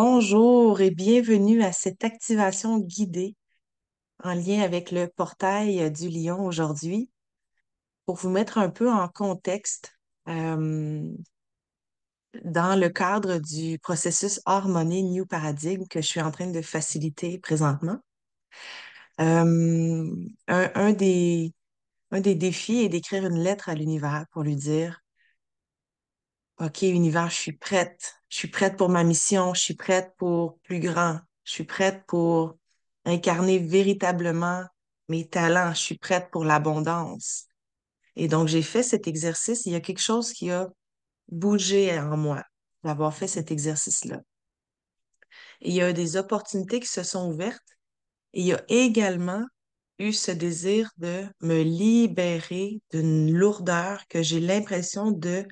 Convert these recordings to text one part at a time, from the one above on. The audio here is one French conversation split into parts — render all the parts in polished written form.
Bonjour et bienvenue à cette activation guidée en lien avec le portail du lion aujourd'hui. Pour vous mettre un peu en contexte, euh, dans le cadre du processus Harmonie New Paradigm que je suis en train de faciliter présentement, euh, un, un des, un des défis est d'écrire une lettre à l'univers pour lui dire, OK, univers, je suis prête. Je suis prête pour ma mission. Je suis prête pour plus grand. Je suis prête pour incarner véritablement mes talents. Je suis prête pour l'abondance. Et donc, j'ai fait cet exercice. Il y a quelque chose qui a bougé en moi d'avoir fait cet exercice-là. Et il y a des opportunités qui se sont ouvertes. Et il y a également eu ce désir de me libérer d'une lourdeur que j'ai l'impression de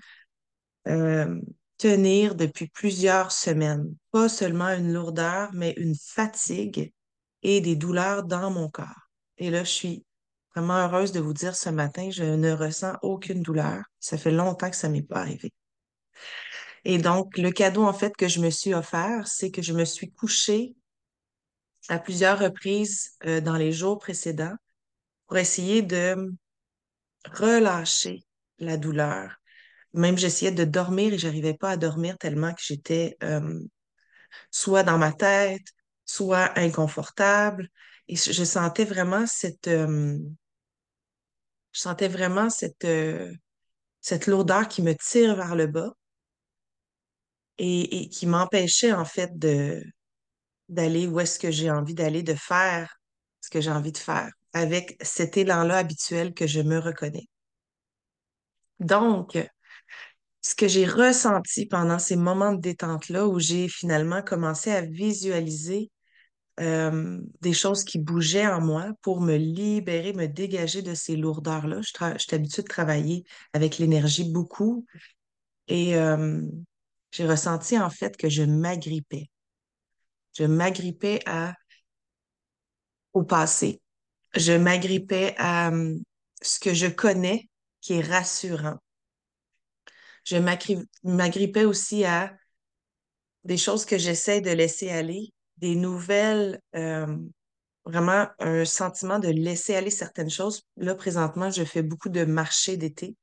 euh, tenir depuis plusieurs semaines. Pas seulement une lourdeur, mais une fatigue et des douleurs dans mon corps. Et là, je suis vraiment heureuse de vous dire ce matin, je ne ressens aucune douleur. Ça fait longtemps que ça m'est pas arrivé. Et donc, le cadeau, en fait, que je me suis offert, c'est que je me suis couchée à plusieurs reprises dans les jours précédents pour essayer de relâcher la douleur. Même j'essayais de dormir et j'arrivais pas à dormir tellement que j'étais soit dans ma tête, soit inconfortable. Et je sentais vraiment je sentais vraiment cette lourdeur qui me tire vers le bas et qui m'empêchait en fait d'aller où est-ce que j'ai envie d'aller, de faire ce que j'ai envie de faire avec cet élan-là habituel que je me reconnais. Donc, ce que j'ai ressenti pendant ces moments de détente-là où j'ai finalement commencé à visualiser des choses qui bougeaient en moi pour me libérer, me dégager de ces lourdeurs-là. Je suis habituée de travailler avec l'énergie beaucoup et j'ai ressenti en fait que je m'agrippais. Je m'agrippais au passé. Je m'agrippais à ce que je connais qui est rassurant. M'agrippais aussi à des choses que j'essaie de laisser aller, des nouvelles, vraiment un sentiment de laisser aller certaines choses. Là, présentement, je fais beaucoup de marchés d'été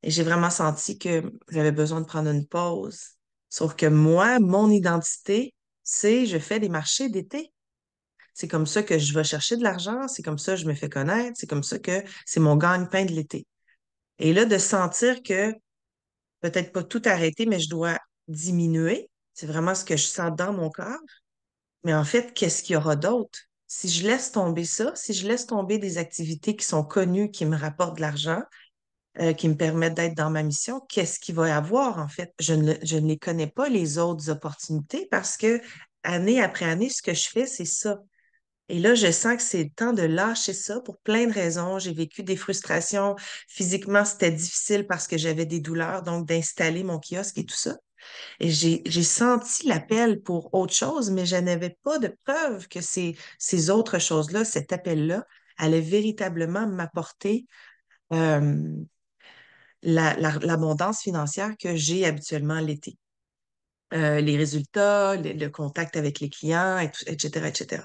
et j'ai vraiment senti que j'avais besoin de prendre une pause. Sauf que moi, mon identité, c'est je fais des marchés d'été. C'est comme ça que je vais chercher de l'argent, c'est comme ça que je me fais connaître, c'est comme ça que c'est mon gagne-pain de l'été. Et là, de sentir que peut-être pas tout arrêter, mais je dois diminuer, c'est vraiment ce que je sens dans mon corps. Mais en fait, qu'est-ce qu'il y aura d'autre? Si je laisse tomber ça, si je laisse tomber des activités qui sont connues, qui me rapportent de l'argent, qui me permettent d'être dans ma mission, qu'est-ce qu'il va y avoir en fait? Je ne les connais pas, les autres opportunités, parce que année après année, ce que je fais, c'est ça. Et là, je sens que c'est le temps de lâcher ça pour plein de raisons. J'ai vécu des frustrations. Physiquement, c'était difficile parce que j'avais des douleurs, donc d'installer mon kiosque et tout ça. Et j'ai senti l'appel pour autre chose, mais je n'avais pas de preuve que ces autres choses-là, cet appel-là, allait véritablement m'apporter euh, l'abondance financière que j'ai habituellement l'été. Les résultats, le contact avec les clients, etc., etc.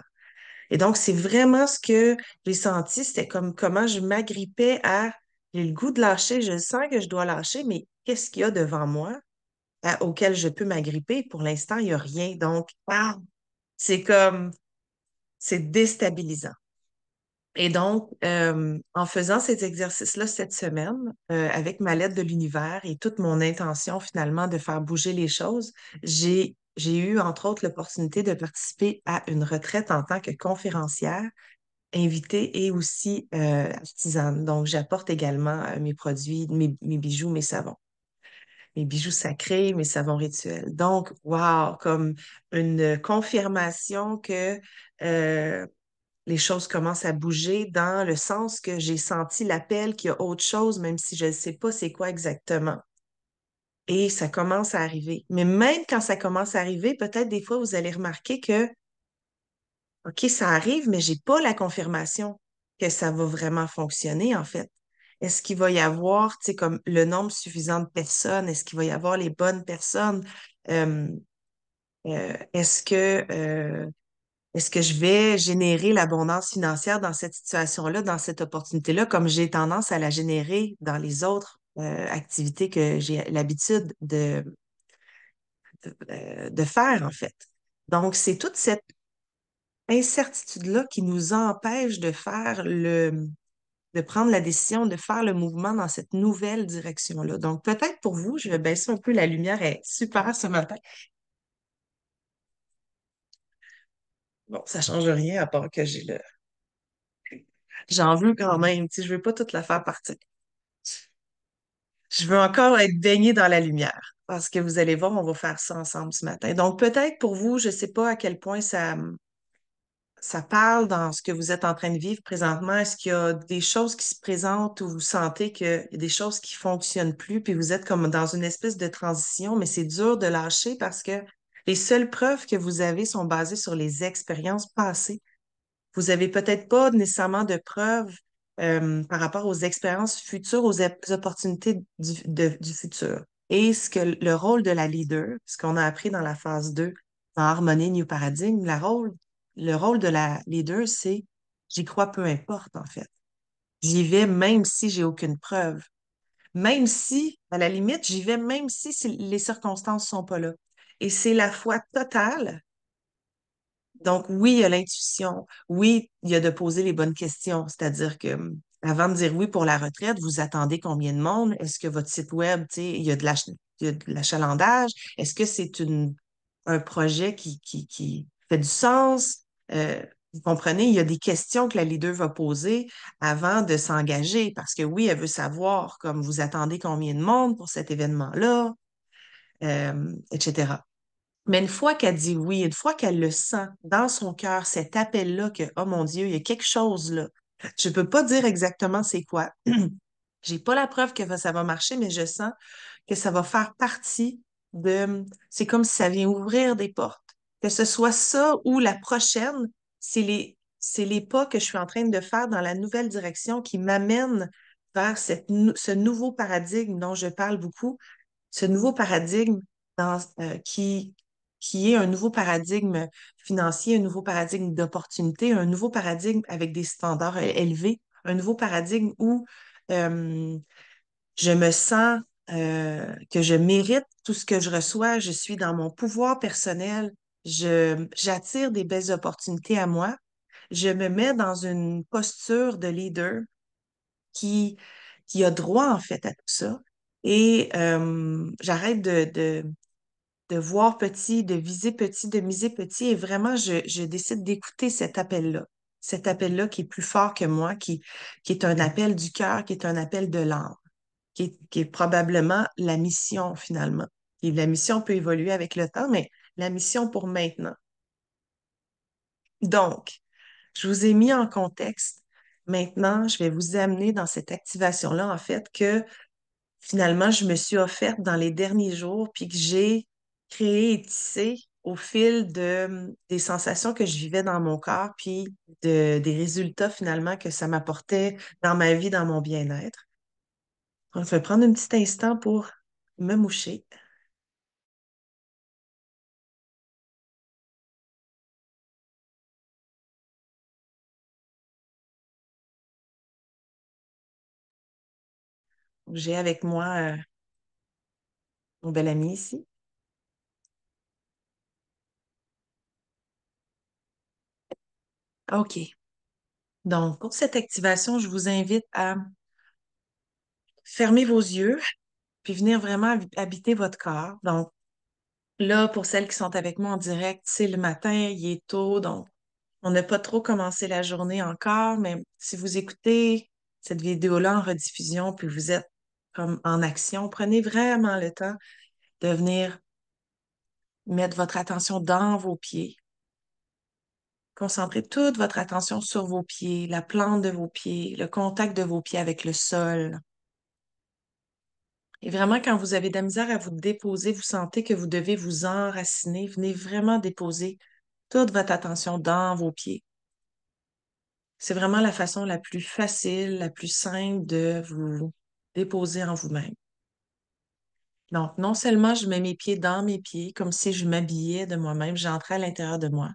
Et donc, c'est vraiment ce que j'ai senti, c'était comme comment je m'agrippais à, j'ai le goût de lâcher, je sens que je dois lâcher, mais qu'est-ce qu'il y a devant moi auquel je peux m'agripper? Pour l'instant, il n'y a rien. Donc, c'est comme, c'est déstabilisant. Et donc, en faisant cet exercice-là cette semaine, avec ma lettre de l'univers et toute mon intention finalement de faire bouger les choses, j'ai eu, entre autres, l'opportunité de participer à une retraite en tant que conférencière invitée et aussi artisane. Donc, j'apporte également mes produits, mes bijoux, mes savons, mes bijoux sacrés, mes savons rituels. Donc, wow, comme une confirmation que euh, les choses commencent à bouger dans le sens que j'ai senti l'appel qu'il y a autre chose, même si je ne sais pas c'est quoi exactement. Et ça commence à arriver. Mais même quand ça commence à arriver, peut-être des fois, vous allez remarquer que OK, ça arrive, mais j'ai pas la confirmation que ça va vraiment fonctionner, en fait. Est-ce qu'il va y avoir, tu sais, comme le nombre suffisant de personnes? Est-ce qu'il va y avoir les bonnes personnes? Euh, Est-ce que je vais générer l'abondance financière dans cette situation-là, dans cette opportunité-là, comme j'ai tendance à la générer dans les autres activités que j'ai l'habitude de faire, en fait. Donc, c'est toute cette incertitude-là qui nous empêche de prendre la décision de faire le mouvement dans cette nouvelle direction-là. Donc, peut-être pour vous, je vais baisser un peu la lumière, elle est super ce matin. Bon, ça change rien à part que j'en veux quand même, tu sais, je veux pas toute la faire partir. Je veux encore être baignée dans la lumière parce que vous allez voir, on va faire ça ensemble ce matin. Donc, peut-être pour vous, je sais pas à quel point ça parle dans ce que vous êtes en train de vivre présentement. Est-ce qu'il y a des choses qui se présentent où vous sentez qu'il y a des choses qui fonctionnent plus, puis vous êtes comme dans une espèce de transition, mais c'est dur de lâcher parce que les seules preuves que vous avez sont basées sur les expériences passées. Vous avez peut-être pas nécessairement de preuves par rapport aux expériences futures, opportunités du futur. Et ce que le rôle de la leader, ce qu'on a appris dans la phase 2 dans Harmonie New Paradigm, le rôle de la leader, c'est j'y crois peu importe, en fait. J'y vais même si j'ai aucune preuve. Même si, à la limite, j'y vais même si les circonstances sont pas là. Et c'est la foi totale. Donc, oui, il y a l'intuition. Oui, il y a de poser les bonnes questions. C'est-à-dire que avant de dire oui pour la retraite, vous attendez combien de monde? Est-ce que votre site web, tu sais, il y a de l'achalandage? Est-ce que c'est un projet qui fait du sens? Vous comprenez, il y a des questions que la leader va poser avant de s'engager parce que oui, elle veut savoir, comme vous attendez combien de monde pour cet événement-là, etc. Mais une fois qu'elle dit oui, une fois qu'elle le sent dans son cœur, cet appel-là que, oh mon Dieu, il y a quelque chose là. Je peux pas dire exactement c'est quoi. J'ai pas la preuve que ça va marcher, mais je sens que ça va faire partie c'est comme si ça vient ouvrir des portes. Que ce soit ça ou la prochaine, c'est les pas que je suis en train de faire dans la nouvelle direction qui m'amènent vers ce nouveau paradigme dont je parle beaucoup, ce nouveau paradigme dans, qui est un nouveau paradigme financier, un nouveau paradigme d'opportunité, un nouveau paradigme avec des standards élevés, un nouveau paradigme où euh, je me sens que je mérite tout ce que je reçois, je suis dans mon pouvoir personnel, j'attire des belles opportunités à moi, je me mets dans une posture de leader qui, qui a droit en fait à tout ça. Et j'arrête de voir petit, de viser petit, de miser petit. Et vraiment, je décide d'écouter cet appel-là qui est plus fort que moi, qui est un appel du cœur, qui est un appel de l'âme, qui est probablement la mission finalement. Et la mission peut évoluer avec le temps, mais la mission pour maintenant. Donc, je vous ai mis en contexte. Maintenant, je vais vous amener dans cette activation-là, en fait, que finalement, je me suis offerte dans les derniers jours, puis que j'ai créé et tissé au fil des sensations que je vivais dans mon corps, puis des résultats finalement que ça m'apportait dans ma vie, dans mon bien-être. Donc, je vais prendre un petit instant pour me moucher. J'ai avec moi mon bel ami ici. OK. Donc, pour cette activation, je vous invite à fermer vos yeux, puis venir vraiment habiter votre corps. Donc, là, pour celles qui sont avec moi en direct, c'est le matin, il est tôt, donc on n'a pas trop commencé la journée encore, mais si vous écoutez cette vidéo-là en rediffusion, puis vous êtes comme en action, prenez vraiment le temps de venir mettre votre attention dans vos pieds. Concentrez toute votre attention sur vos pieds, la plante de vos pieds, le contact de vos pieds avec le sol. Et vraiment, quand vous avez de la misère à vous déposer, vous sentez que vous devez vous enraciner, venez vraiment déposer toute votre attention dans vos pieds. C'est vraiment la façon la plus facile, la plus simple de vous déposer en vous-même. Donc, non seulement je mets mes pieds dans mes pieds, comme si je m'habillais de moi-même, j'entrais à l'intérieur de moi,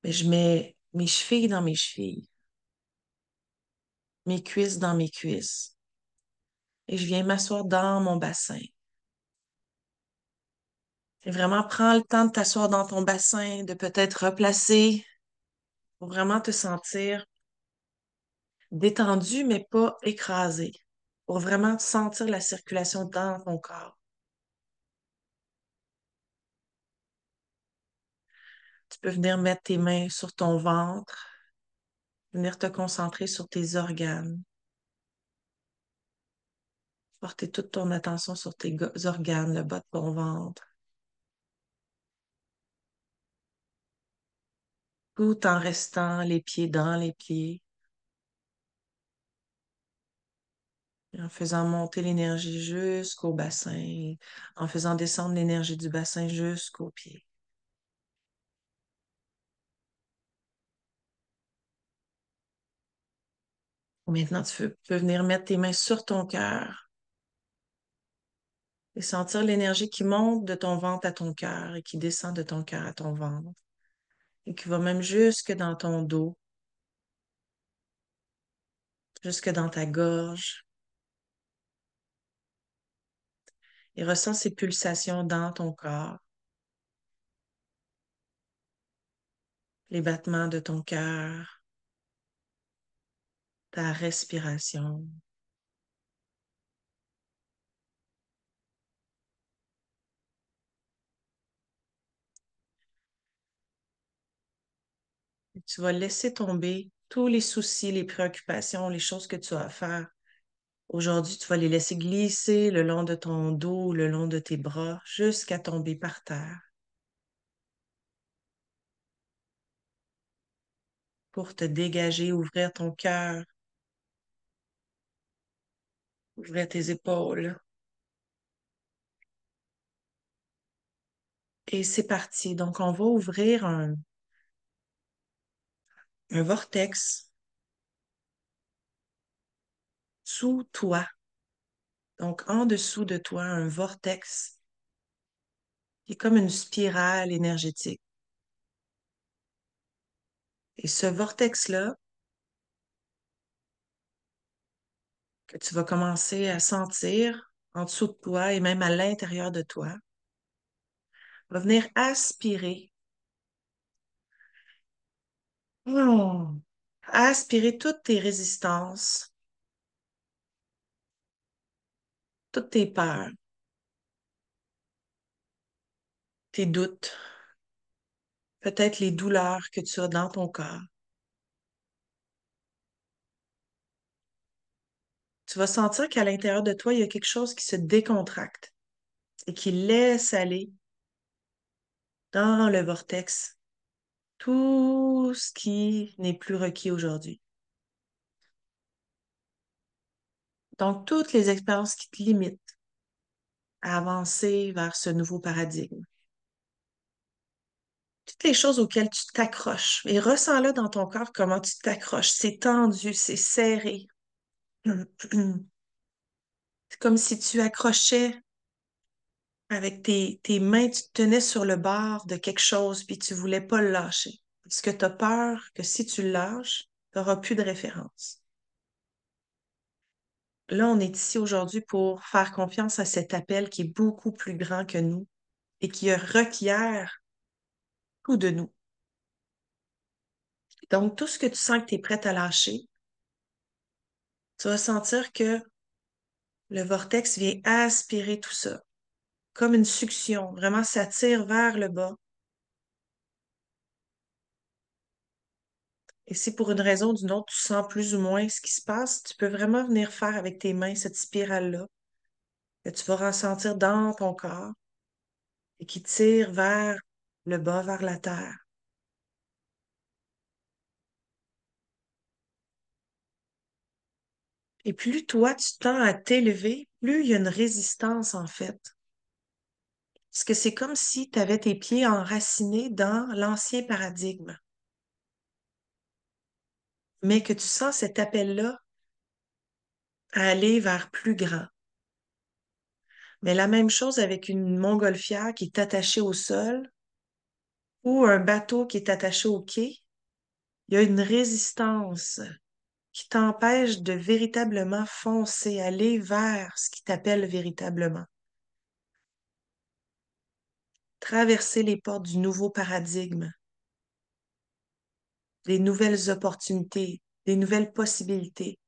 mais je mets mes chevilles dans mes chevilles, mes cuisses dans mes cuisses, et je viens m'asseoir dans mon bassin. Et vraiment, prends le temps de t'asseoir dans ton bassin, de peut-être replacer pour vraiment te sentir détendu, mais pas écrasé, pour vraiment sentir la circulation dans ton corps. Tu peux venir mettre tes mains sur ton ventre, venir te concentrer sur tes organes, porter toute ton attention sur tes organes, le bas de ton ventre, tout en restant les pieds dans les pieds, et en faisant monter l'énergie jusqu'au bassin, en faisant descendre l'énergie du bassin jusqu'aux pieds. Maintenant, peux venir mettre tes mains sur ton cœur et sentir l'énergie qui monte de ton ventre à ton cœur et qui descend de ton cœur à ton ventre et qui va même jusque dans ton dos, jusque dans ta gorge, et ressens ces pulsations dans ton corps, les battements de ton cœur, ta respiration. Et tu vas laisser tomber tous les soucis, les préoccupations, les choses que tu as à faire. Aujourd'hui, tu vas les laisser glisser le long de ton dos, le long de tes bras, jusqu'à tomber par terre pour te dégager, ouvrir ton cœur, ouvrir tes épaules. Et c'est parti. Donc, on va ouvrir un vortex sous toi. Donc, en dessous de toi, un vortex qui est comme une spirale énergétique. Et ce vortex-là, que tu vas commencer à sentir en dessous de toi et même à l'intérieur de toi, va venir aspirer, oh, aspirer toutes tes résistances, toutes tes peurs, tes doutes, peut-être les douleurs que tu as dans ton corps. Tu vas sentir qu'à l'intérieur de toi, il y a quelque chose qui se décontracte et qui laisse aller dans le vortex tout ce qui n'est plus requis aujourd'hui. Donc, toutes les expériences qui te limitent à avancer vers ce nouveau paradigme. Toutes les choses auxquelles tu t'accroches. Et ressens-le dans ton corps comment tu t'accroches. C'est tendu, c'est serré. C'est comme si tu accrochais avec tes mains, tu te tenais sur le bord de quelque chose puis tu voulais pas le lâcher. Parce que tu as peur que si tu le lâches, tu n'auras plus de référence. Là, on est ici aujourd'hui pour faire confiance à cet appel qui est beaucoup plus grand que nous et qui requiert tout de nous. Donc, tout ce que tu sens que tu es prête à lâcher, tu vas sentir que le vortex vient aspirer tout ça, comme une succion. Vraiment, ça tire vers le bas. Et si pour une raison ou d'une autre, tu sens plus ou moins ce qui se passe, tu peux vraiment venir faire avec tes mains cette spirale-là que tu vas ressentir dans ton corps et qui tire vers le bas, vers la terre. Et plus toi, tu tends à t'élever, plus il y a une résistance en fait. Parce que c'est comme si tu avais tes pieds enracinés dans l'ancien paradigme, mais que tu sens cet appel-là à aller vers plus grand. Mais la même chose avec une montgolfière qui est attachée au sol ou un bateau qui est attaché au quai. Il y a une résistance qui t'empêche de véritablement foncer, aller vers ce qui t'appelle véritablement. Traverser les portes du nouveau paradigme, des nouvelles opportunités, des nouvelles possibilités.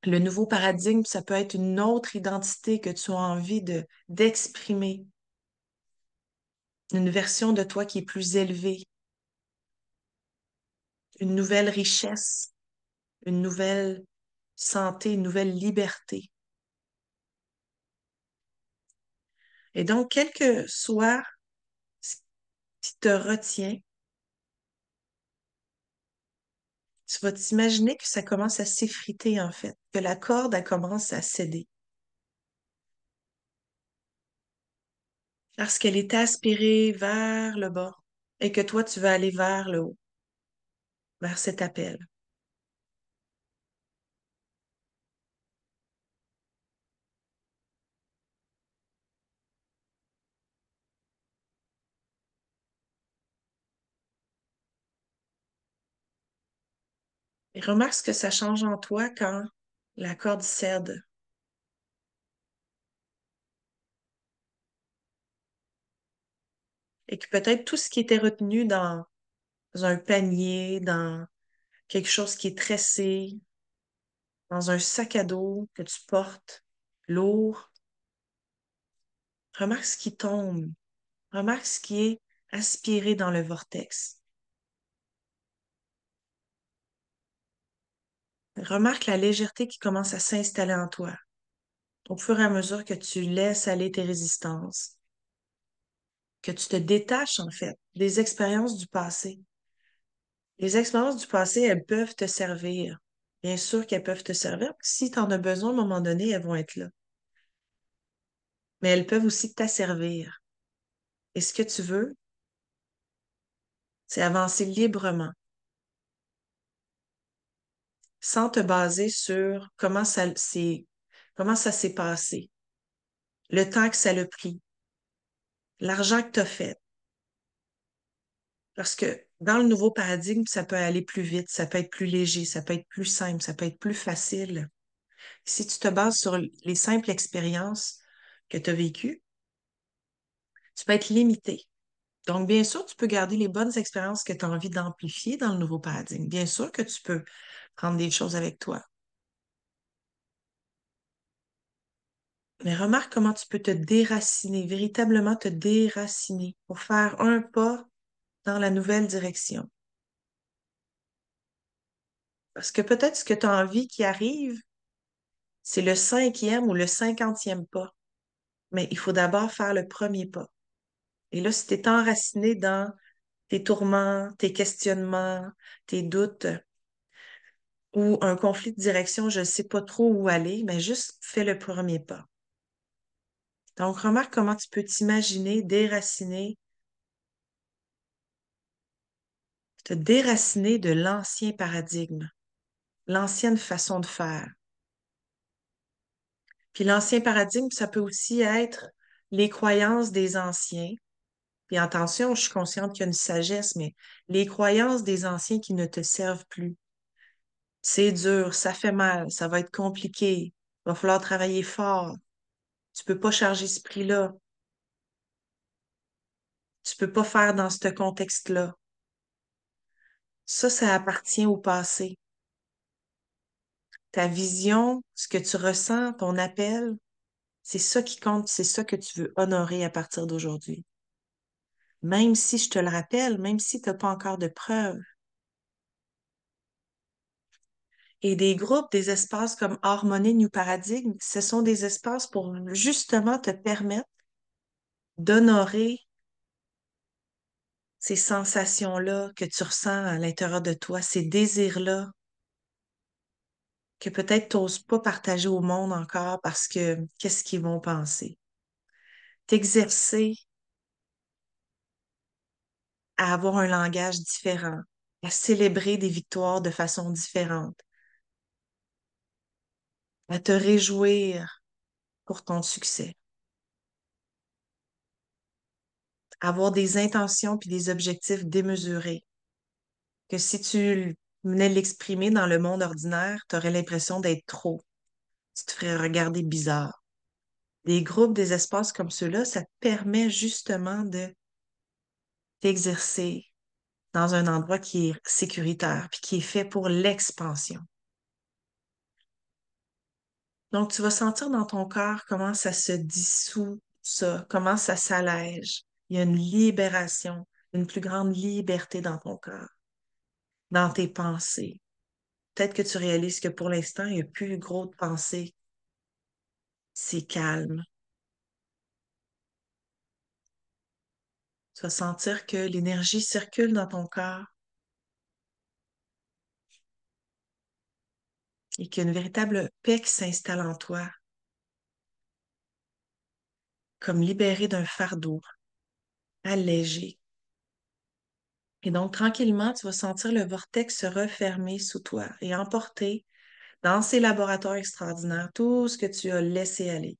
Le nouveau paradigme, ça peut être une autre identité que tu as envie d'exprimer, une version de toi qui est plus élevée, une nouvelle richesse, une nouvelle santé, une nouvelle liberté. Et donc, quel que soit ce qui te retient, tu vas t'imaginer que ça commence à s'effriter, en fait, que la corde, elle commence à céder. Parce qu'elle est aspirée vers le bas et que toi, tu vas aller vers le haut, vers cet appel. Et remarque ce que ça change en toi quand la corde cède et que peut-être tout ce qui était retenu dans un panier, dans quelque chose qui est tressé, dans un sac à dos que tu portes, lourd, remarque ce qui tombe, remarque ce qui est aspiré dans le vortex. Remarque la légèreté qui commence à s'installer en toi au fur et à mesure que tu laisses aller tes résistances, que tu te détaches en fait des expériences du passé. Les expériences du passé, elles peuvent te servir. Bien sûr qu'elles peuvent te servir. Si tu en as besoin, à un moment donné, elles vont être là. Mais elles peuvent aussi t'asservir. Et ce que tu veux, c'est avancer librement, sans te baser sur comment ça s'est passé, le temps que ça l'a pris, l'argent que tu as fait. Parce que dans le nouveau paradigme, ça peut aller plus vite, ça peut être plus léger, ça peut être plus simple, ça peut être plus facile. Si tu te bases sur les simples expériences que tu as vécues, tu peux être limité. Donc, bien sûr, tu peux garder les bonnes expériences que tu as envie d'amplifier dans le nouveau paradigme. Bien sûr que tu peux prendre des choses avec toi. Mais remarque comment tu peux te déraciner, véritablement te déraciner pour faire un pas dans la nouvelle direction. Parce que peut-être ce que tu as envie qui arrive, c'est le cinquième ou le cinquantième pas. Mais il faut d'abord faire le premier pas. Et là, si tu es enraciné dans tes tourments, tes questionnements, tes doutes ou un conflit de direction, je ne sais pas trop où aller, mais juste fais le premier pas. Donc, remarque comment tu peux t'imaginer déraciner, te déraciner de l'ancien paradigme, l'ancienne façon de faire. Puis l'ancien paradigme, ça peut aussi être les croyances des anciens. Puis attention, je suis consciente qu'il y a une sagesse, mais les croyances des anciens qui ne te servent plus. C'est dur, ça fait mal, ça va être compliqué, il va falloir travailler fort. Tu peux pas charger ce prix-là. Tu peux pas faire dans ce contexte-là. Ça appartient au passé. Ta vision, ce que tu ressens, ton appel, c'est ça qui compte, c'est ça que tu veux honorer à partir d'aujourd'hui. Même si je te le rappelle, même si tu n'as pas encore de preuves. Et des groupes, des espaces comme Harmonie New Paradigme, ce sont des espaces pour justement te permettre d'honorer ces sensations-là que tu ressens à l'intérieur de toi, ces désirs-là que peut-être tu n'oses pas partager au monde encore parce que qu'est-ce qu'ils vont penser? T'exercer à avoir un langage différent, à célébrer des victoires de façon différente, à te réjouir pour ton succès. Avoir des intentions puis des objectifs démesurés. Que si tu venais l'exprimer dans le monde ordinaire, tu aurais l'impression d'être trop. Tu te ferais regarder bizarre. Des groupes, des espaces comme ceux-là, ça te permet justement de t'exercer dans un endroit qui est sécuritaire puis qui est fait pour l'expansion. Donc, tu vas sentir dans ton corps comment ça se dissout, ça, comment ça s'allège. Il y a une libération, une plus grande liberté dans ton corps, dans tes pensées. Peut-être que tu réalises que pour l'instant, il n'y a plus gros de pensées. C'est calme. Tu vas sentir que l'énergie circule dans ton corps et qu'il y a une véritable paix qui s'installe en toi, comme libérée d'un fardeau, allégé. Et donc, tranquillement, tu vas sentir le vortex se refermer sous toi et emporter dans ces laboratoires extraordinaires tout ce que tu as laissé aller.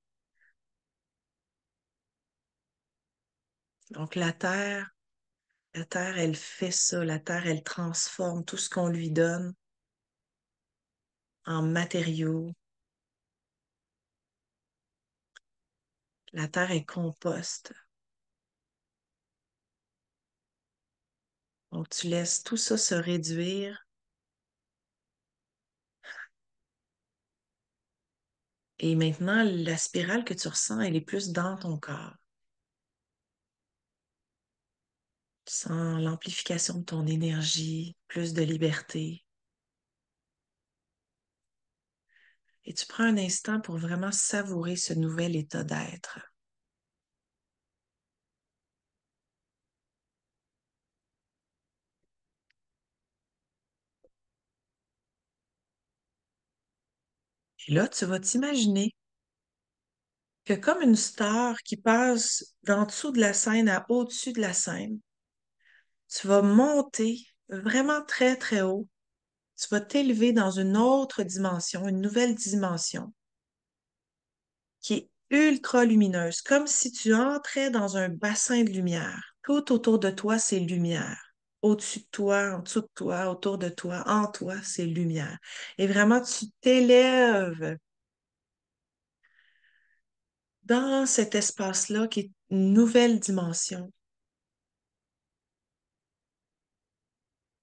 Donc, la Terre, elle fait ça. La Terre, elle transforme tout ce qu'on lui donne en matériaux. La Terre est composte. Donc, tu laisses tout ça se réduire et maintenant, la spirale que tu ressens, elle est plus dans ton corps. Tu sens l'amplification de ton énergie, plus de liberté. Et tu prends un instant pour vraiment savourer ce nouvel état d'être. Et là, tu vas t'imaginer que comme une star qui passe d'en dessous de la scène à au-dessus de la scène, tu vas monter vraiment très, très haut. Tu vas t'élever dans une autre dimension, une nouvelle dimension qui est ultra lumineuse, comme si tu entrais dans un bassin de lumière. Tout autour de toi, c'est lumière. Au-dessus de toi, en dessous de toi, autour de toi, en toi, c'est lumière. Et vraiment, tu t'élèves dans cet espace-là qui est une nouvelle dimension,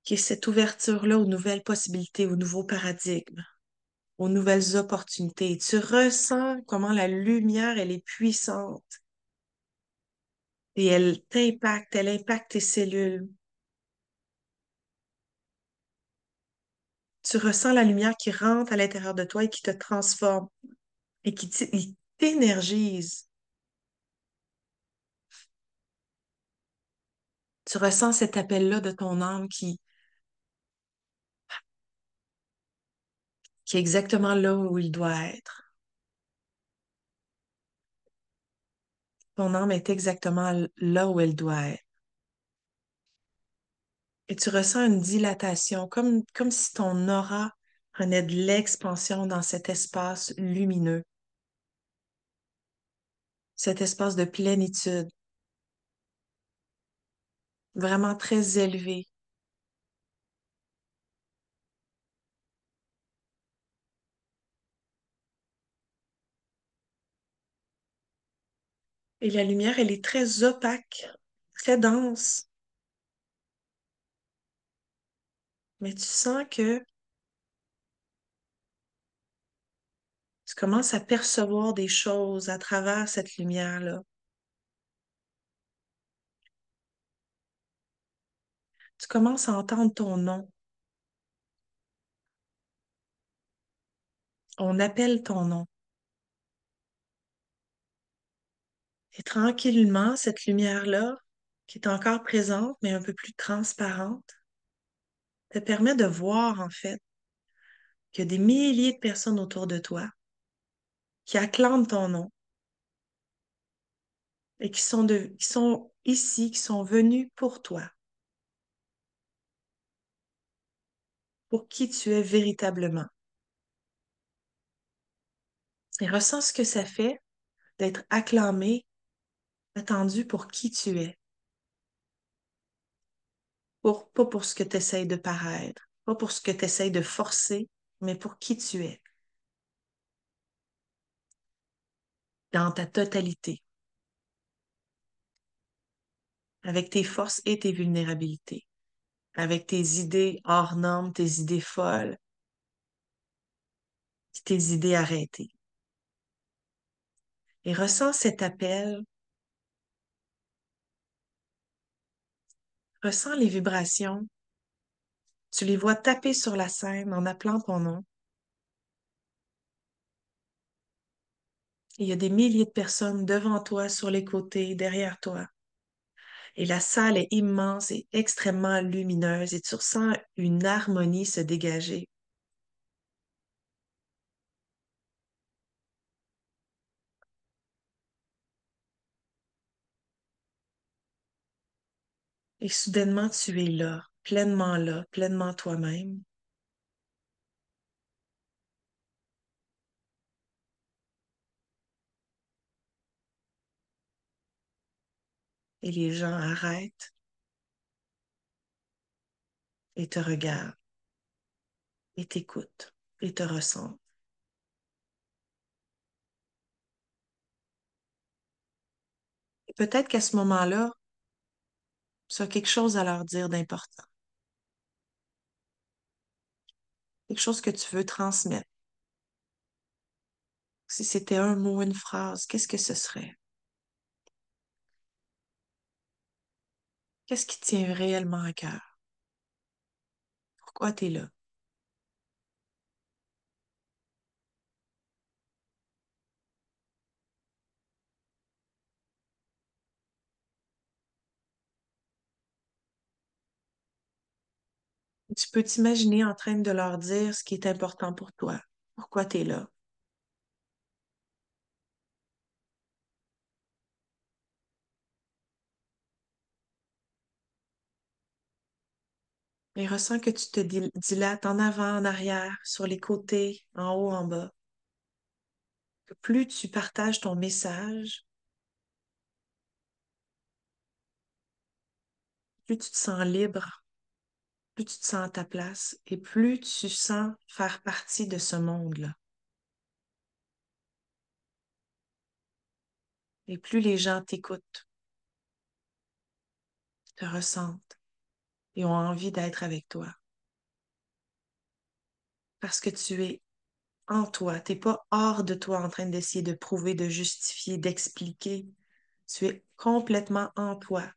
qui est cette ouverture-là aux nouvelles possibilités, aux nouveaux paradigmes, aux nouvelles opportunités. Et tu ressens comment la lumière, elle est puissante et elle impacte tes cellules. Tu ressens la lumière qui rentre à l'intérieur de toi et qui te transforme et il t'énergise. Tu ressens cet appel-là de ton âme qui est exactement là où il doit être. Ton âme est exactement là où elle doit être. Et tu ressens une dilatation, comme si ton aura prenait de l'expansion dans cet espace lumineux, cet espace de plénitude, vraiment très élevé. Et la lumière, elle est très opaque, très dense, mais tu sens que tu commences à percevoir des choses à travers cette lumière-là. Tu commences à entendre ton nom. On appelle ton nom. Et tranquillement, cette lumière-là, qui est encore présente, mais un peu plus transparente, te permet de voir, en fait, qu'il y a des milliers de personnes autour de toi qui acclament ton nom et qui sont ici, qui sont venus pour toi, pour qui tu es véritablement. Et ressens ce que ça fait d'être acclamé, attendu pour qui tu es, pas pour ce que tu essayes de paraître, pas pour ce que tu essayes de forcer, mais pour qui tu es, dans ta totalité, avec tes forces et tes vulnérabilités, avec tes idées hors normes, tes idées folles, tes idées arrêtées. Et ressens cet appel, ressens les vibrations. Tu les vois taper sur la scène en appelant ton nom. Il y a des milliers de personnes devant toi, sur les côtés, derrière toi. Et la salle est immense et extrêmement lumineuse et tu ressens une harmonie se dégager. Et soudainement, tu es là, pleinement toi-même. Et les gens arrêtent et te regardent et t'écoutent et te ressentent. Et peut-être qu'à ce moment-là, tu as quelque chose à leur dire d'important, quelque chose que tu veux transmettre. Si c'était un mot, une phrase, qu'est-ce que ce serait? Qu'est-ce qui tient réellement à cœur? Pourquoi tu es là? Tu peux t'imaginer en train de leur dire ce qui est important pour toi, pourquoi tu es là. Et ressens que tu te dilates en avant, en arrière, sur les côtés, en haut, en bas. Plus tu partages ton message, plus tu te sens libre, plus tu te sens à ta place et plus tu sens faire partie de ce monde-là. Et plus les gens t'écoutent, te ressentent et ont envie d'être avec toi. Parce que tu es en toi. Tu n'es pas hors de toi en train d'essayer de prouver, de justifier, d'expliquer. Tu es complètement en toi,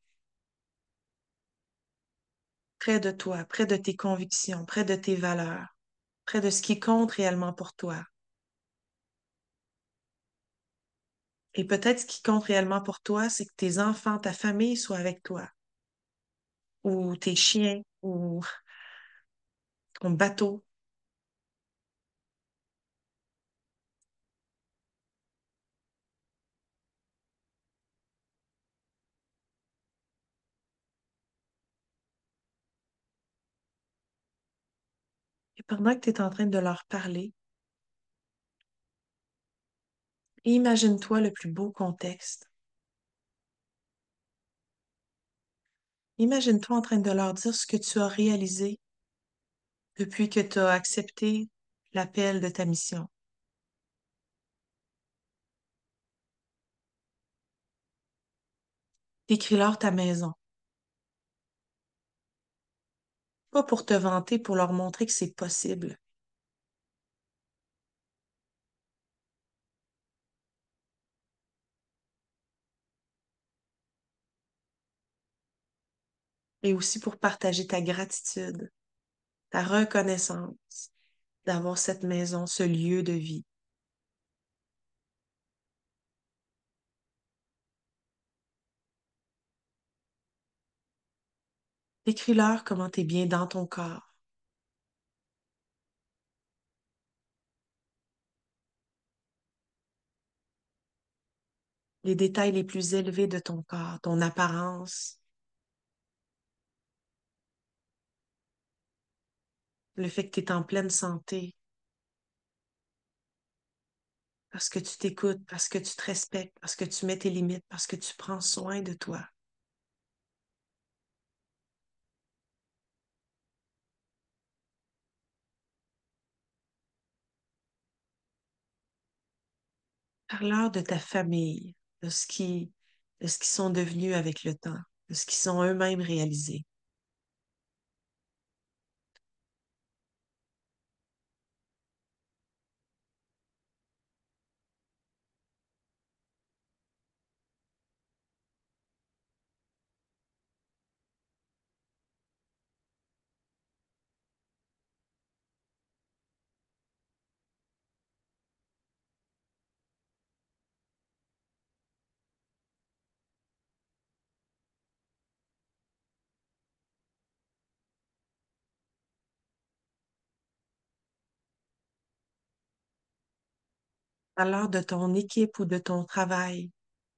près de toi, près de tes convictions, près de tes valeurs, près de ce qui compte réellement pour toi. Et peut-être ce qui compte réellement pour toi, c'est que tes enfants, ta famille soient avec toi, ou tes chiens, ou ton bateau. Et pendant que tu es en train de leur parler, imagine-toi le plus beau contexte. Imagine-toi en train de leur dire ce que tu as réalisé depuis que tu as accepté l'appel de ta mission. Décris-leur ta maison. Pas pour te vanter, pour leur montrer que c'est possible. Et aussi pour partager ta gratitude, ta reconnaissance d'avoir cette maison, ce lieu de vie. Décris-leur comment tu es bien dans ton corps, les détails les plus élevés de ton corps, ton apparence, le fait que tu es en pleine santé, parce que tu t'écoutes, parce que tu te respectes, parce que tu mets tes limites, parce que tu prends soin de toi. Parle-leur de ta famille, de ce qu'ils sont devenus avec le temps, de ce qu'ils sont eux-mêmes réalisés. Parle-leur de ton équipe ou de ton travail.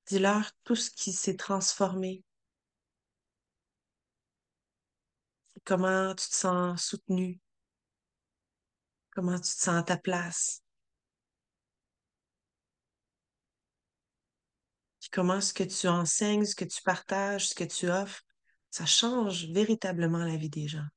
Dis-leur tout ce qui s'est transformé, comment tu te sens soutenu, comment tu te sens à ta place, puis comment ce que tu enseignes, ce que tu partages, ce que tu offres, ça change véritablement la vie des gens.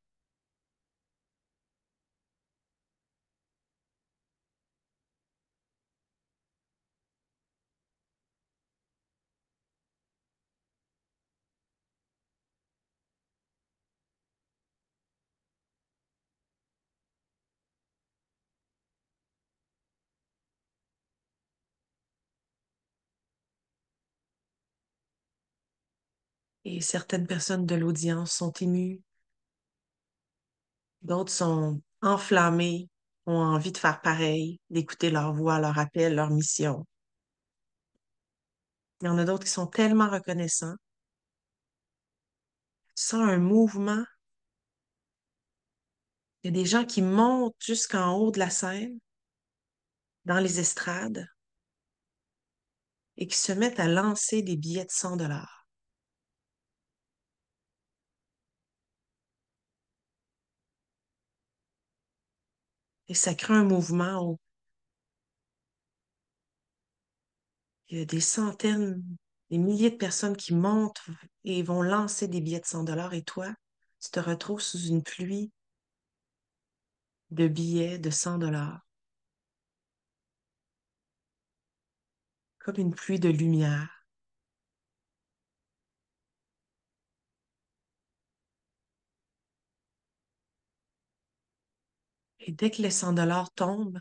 Et certaines personnes de l'audience sont émues, d'autres sont enflammées, ont envie de faire pareil, d'écouter leur voix, leur appel, leur mission. Il y en a d'autres qui sont tellement reconnaissants. Tu sens un mouvement. Il y a des gens qui montent jusqu'en haut de la scène, dans les estrades, et qui se mettent à lancer des billets de 100 $. Et ça crée un mouvement où il y a des centaines, des milliers de personnes qui montent et vont lancer des billets de 100 $ et toi, tu te retrouves sous une pluie de billets de 100 $, comme une pluie de lumière. Et dès que les 100 $ tombent,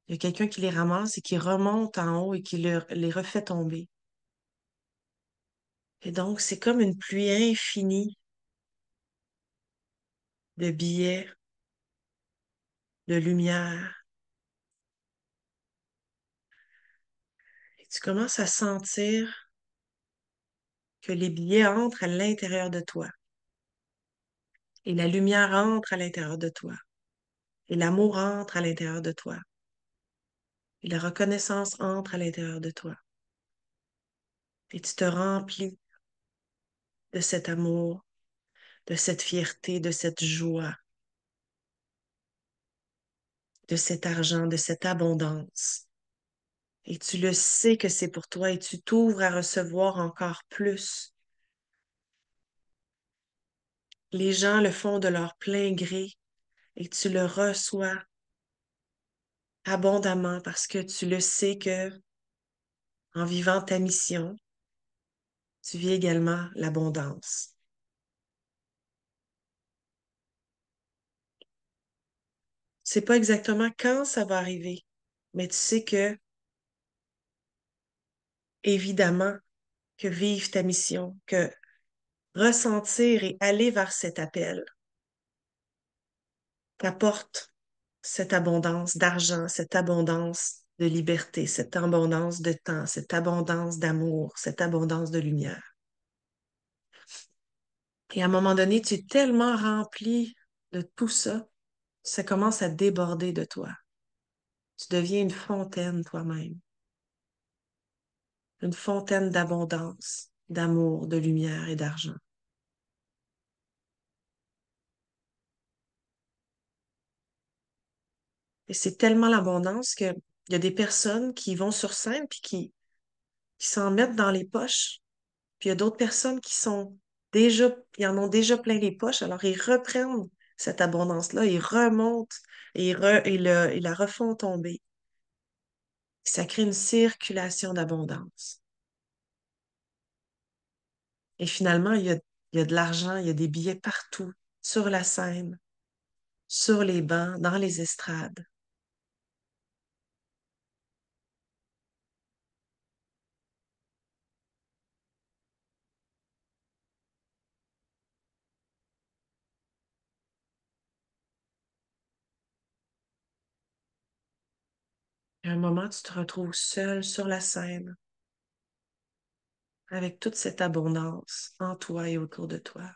il y a quelqu'un qui les ramasse et qui remonte en haut et qui les refait tomber. Et donc, c'est comme une pluie infinie de billets, de lumière. Et tu commences à sentir que les billets entrent à l'intérieur de toi. Et la lumière entre à l'intérieur de toi. Et l'amour entre à l'intérieur de toi. Et la reconnaissance entre à l'intérieur de toi. Et tu te remplis de cet amour, de cette fierté, de cette joie, de cet argent, de cette abondance. Et tu le sais que c'est pour toi et tu t'ouvres à recevoir encore plus. Les gens le font de leur plein gré et tu le reçois abondamment parce que tu le sais que en vivant ta mission, tu vis également l'abondance. Tu sais pas exactement quand ça va arriver, mais tu sais que, évidemment, que vivre ta mission, que ressentir et aller vers cet appel t'apporte cette abondance d'argent, cette abondance de liberté, cette abondance de temps, cette abondance d'amour, cette abondance de lumière. Et à un moment donné, tu es tellement rempli de tout ça, ça commence à déborder de toi. Tu deviens une fontaine toi-même, une fontaine d'abondance, d'amour, de lumière et d'argent. Et c'est tellement l'abondance que Il y a des personnes qui vont sur scène puis qui s'en mettent dans les poches. Puis il y a d'autres personnes qui sont ils en ont déjà plein les poches, alors ils reprennent cette abondance-là, ils remontent et ils la refont tomber. Ça crée une circulation d'abondance. Et finalement, il y a de l'argent, il y a des billets partout, sur la scène, sur les bancs, dans les estrades. Et à un moment, tu te retrouves seul sur la scène, avec toute cette abondance en toi et autour de toi.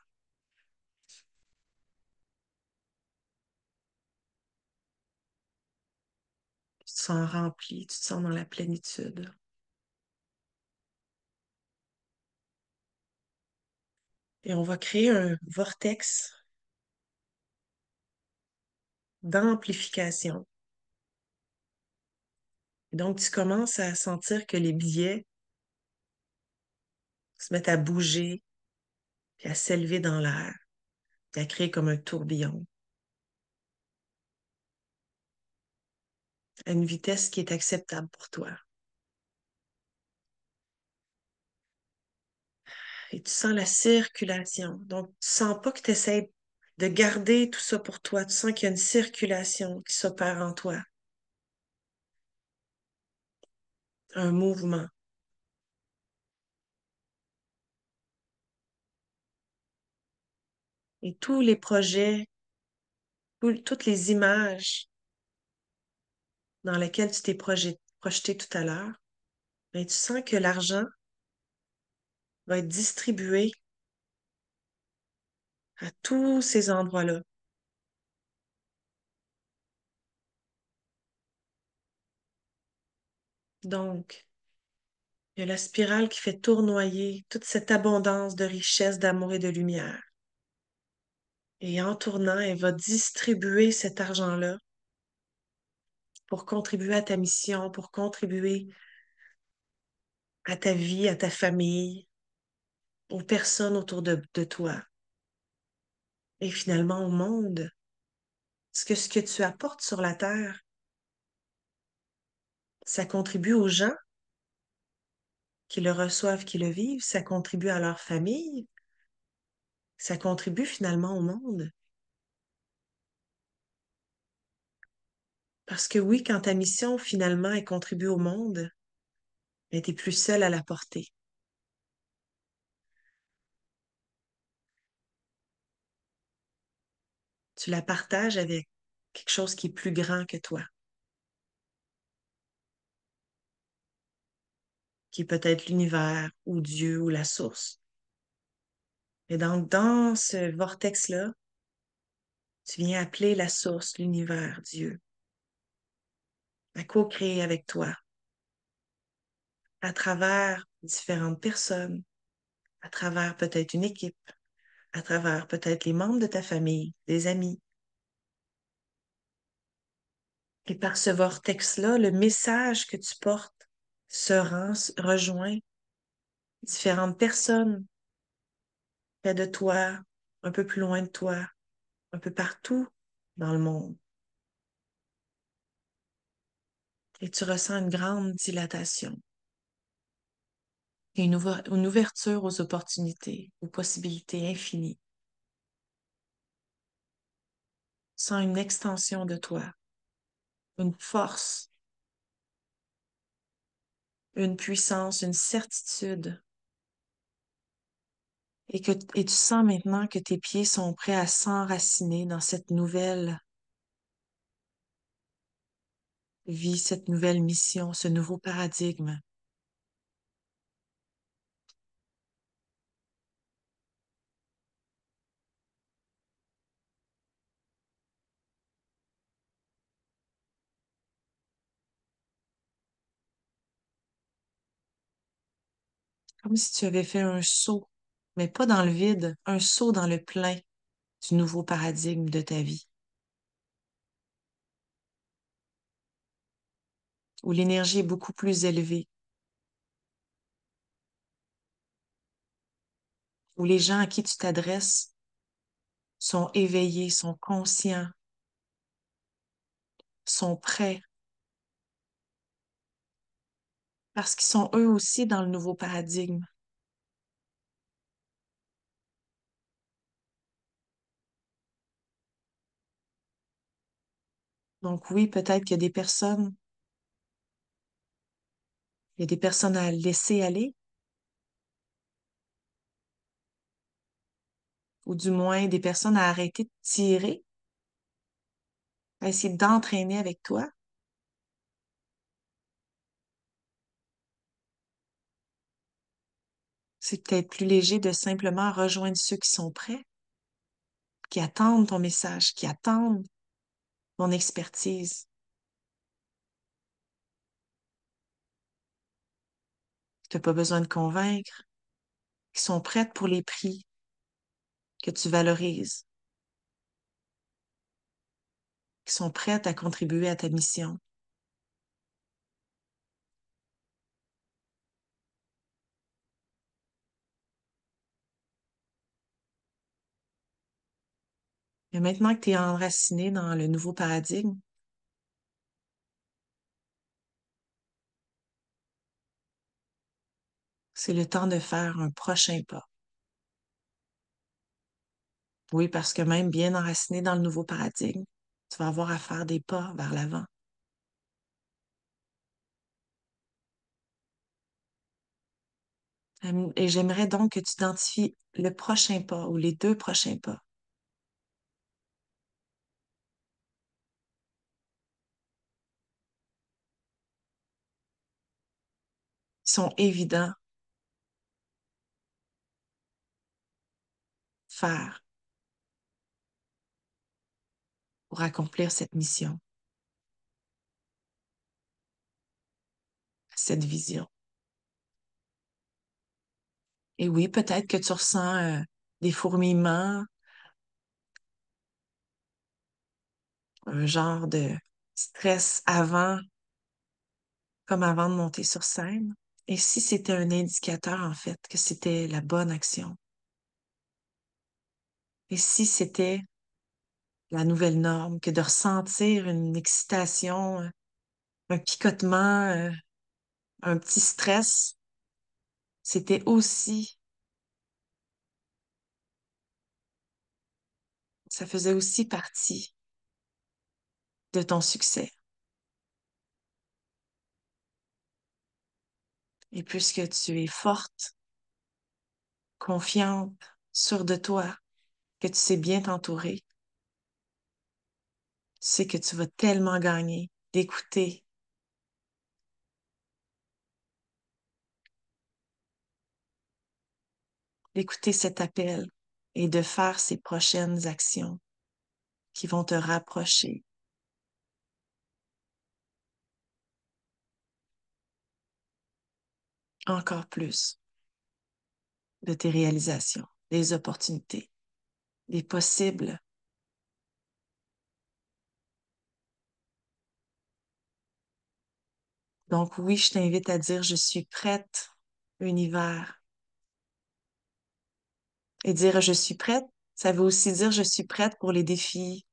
Tu te sens rempli, tu te sens dans la plénitude. Et on va créer un vortex d'amplification. Donc, tu commences à sentir que les billets se mettent à bouger, puis à s'élever dans l'air, puis à créer comme un tourbillon, à une vitesse qui est acceptable pour toi. Et tu sens la circulation. Donc, tu sens pas que tu essaies de garder tout ça pour toi. Tu sens qu'il y a une circulation qui s'opère en toi, un mouvement. Et tous les projets, toutes les images dans lesquelles tu t'es projeté tout à l'heure, ben, tu sens que l'argent va être distribué à tous ces endroits-là. Donc, il y a la spirale qui fait tournoyer toute cette abondance de richesse, d'amour et de lumière. Et en tournant, elle va distribuer cet argent-là pour contribuer à ta mission, pour contribuer à ta vie, à ta famille, aux personnes autour de toi et finalement au monde. Parce que ce que tu apportes sur la terre, ça contribue aux gens qui le reçoivent, qui le vivent, ça contribue à leur famille, ça contribue finalement au monde. Parce que oui, quand ta mission finalement est contribuée au monde, ben, t'es plus seul à la porter. Tu la partages avec quelque chose qui est plus grand que toi, qui est peut-être l'univers ou Dieu ou la source. Et donc, dans ce vortex-là, tu viens appeler la source, l'univers, Dieu, à co-créer avec toi à travers différentes personnes, à travers peut-être une équipe, à travers peut-être les membres de ta famille, des amis. Et par ce vortex-là, le message que tu portes rejoint différentes personnes près de toi, un peu plus loin de toi, un peu partout dans le monde. Et tu ressens une grande dilatation et une ouverture aux opportunités, aux possibilités infinies. Tu sens une extension de toi, une force, une puissance, une certitude. Et tu sens maintenant que tes pieds sont prêts à s'enraciner dans cette nouvelle vie, cette nouvelle mission, ce nouveau paradigme. Comme si tu avais fait un saut, mais pas dans le vide, un saut dans le plein du nouveau paradigme de ta vie. où l'énergie est beaucoup plus élevée, où les gens à qui tu t'adresses sont éveillés, sont conscients, sont prêts, parce qu'ils sont eux aussi dans le nouveau paradigme. Donc oui, peut-être qu'il y a il y a des personnes à laisser aller, ou du moins des personnes à arrêter de tirer, à essayer d'entraîner avec toi. C'est peut-être plus léger de simplement rejoindre ceux qui sont prêts, qui attendent ton message, qui attendent ton expertise. Tu n'as pas besoin de convaincre, qui sont prêtes pour les prix que tu valorises, qui sont prêtes à contribuer à ta mission. Mais maintenant que tu es enraciné dans le nouveau paradigme, c'est le temps de faire un prochain pas. Oui, parce que même bien enraciné dans le nouveau paradigme, tu vas avoir à faire des pas vers l'avant. Et j'aimerais donc que tu identifies le prochain pas ou les deux prochains pas. Ils sont évidents. Faire pour accomplir cette mission, cette vision. Et oui, peut-être que tu ressens des fourmillements, un genre de stress avant, comme avant de monter sur scène. Et si c'était un indicateur, en fait, que c'était la bonne action? Et si c'était la nouvelle norme, que de ressentir une excitation, un picotement, un petit stress, c'était aussi, ça faisait aussi partie de ton succès. Et puisque tu es forte, confiante, sûre de toi, que tu sais bien t'entourer, tu sais que tu vas tellement gagner d'écouter cet appel et de faire ces prochaines actions qui vont te rapprocher encore plus de tes réalisations, des opportunités, des possibles. Donc oui, je t'invite à dire je suis prête, univers. Et dire je suis prête, ça veut aussi dire je suis prête pour les défis.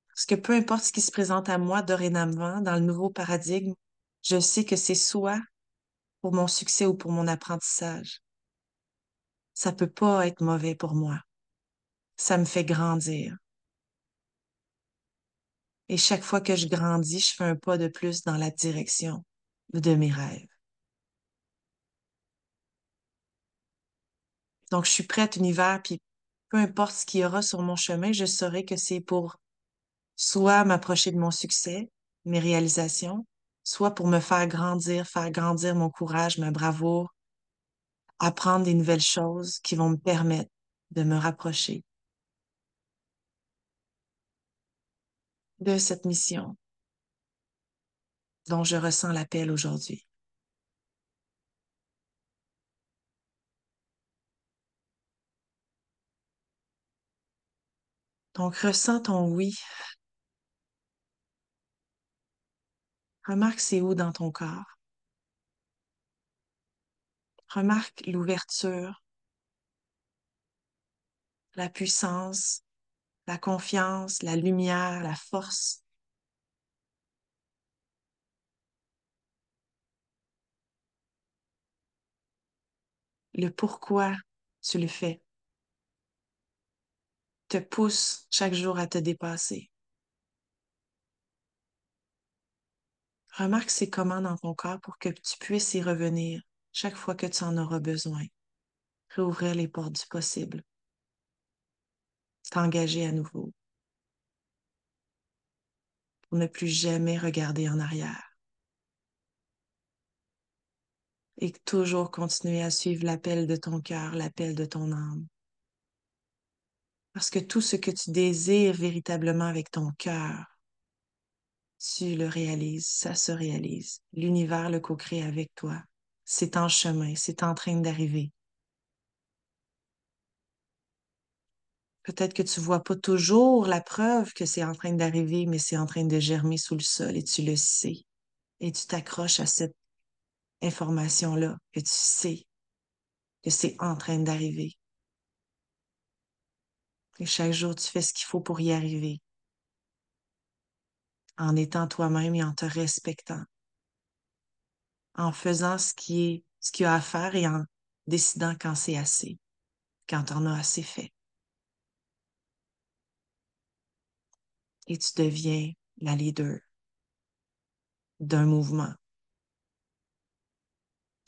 Parce que peu importe ce qui se présente à moi dorénavant dans le nouveau paradigme, je sais que c'est soit pour mon succès ou pour mon apprentissage. Ça peut pas être mauvais pour moi. Ça me fait grandir. Et chaque fois que je grandis, je fais un pas de plus dans la direction de mes rêves. Donc, je suis prête, univers, puis peu importe ce qu'il y aura sur mon chemin, je saurai que c'est pour soit m'approcher de mon succès, mes réalisations, soit pour me faire grandir mon courage, ma bravoure, apprendre des nouvelles choses qui vont me permettre de me rapprocher de cette mission dont je ressens l'appel aujourd'hui. Donc, ressens ton oui. Remarque c'est où dans ton corps. Remarque l'ouverture, la puissance, la confiance, la lumière, la force, le pourquoi tu le fais, te pousse chaque jour à te dépasser. Remarque c'est comment dans ton corps pour que tu puisses y revenir chaque fois que tu en auras besoin. Réouvrir les portes du possible, t'engager à nouveau pour ne plus jamais regarder en arrière et toujours continuer à suivre l'appel de ton cœur, l'appel de ton âme. Parce que tout ce que tu désires véritablement avec ton cœur, tu le réalises, ça se réalise. L'univers le co-crée avec toi. C'est en chemin, c'est en train d'arriver. Peut-être que tu vois pas toujours la preuve que c'est en train d'arriver, mais c'est en train de germer sous le sol et tu le sais. Et tu t'accroches à cette information-là, que tu sais que c'est en train d'arriver. Et chaque jour, tu fais ce qu'il faut pour y arriver, en étant toi-même et en te respectant, en faisant ce qu'il y a à faire et en décidant quand c'est assez, quand on a assez fait. Et tu deviens la leader d'un mouvement,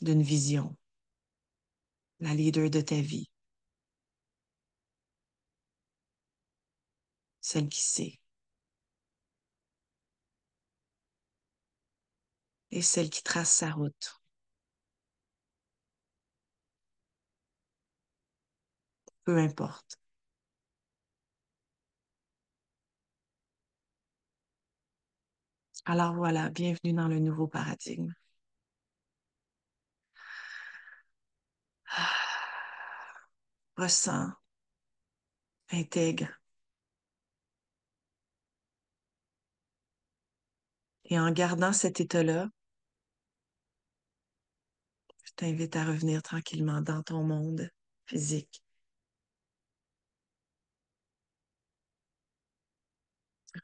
d'une vision, la leader de ta vie, celle qui sait et celle qui trace sa route. Peu importe. Alors voilà, bienvenue dans le nouveau paradigme. Ressens, intègre. Et en gardant cet état-là, je t'invite à revenir tranquillement dans ton monde physique.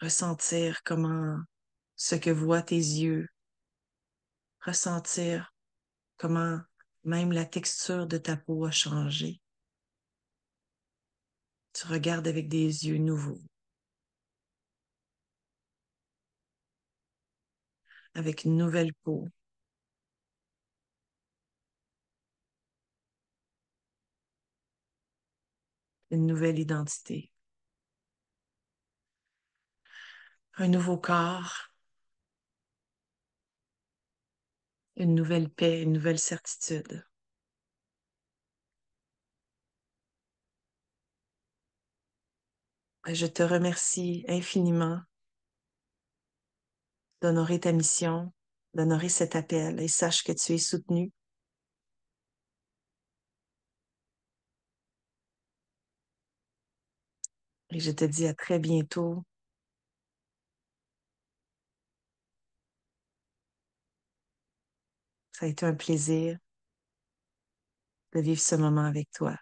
Ressentir comment ce que voient tes yeux, ressentir comment même la texture de ta peau a changé. Tu regardes avec des yeux nouveaux, avec une nouvelle peau, une nouvelle identité, un nouveau corps, une nouvelle paix, une nouvelle certitude. Je te remercie infiniment d'honorer ta mission, d'honorer cet appel et sache que tu es soutenu. Et je te dis à très bientôt. Ça a été un plaisir de vivre ce moment avec toi.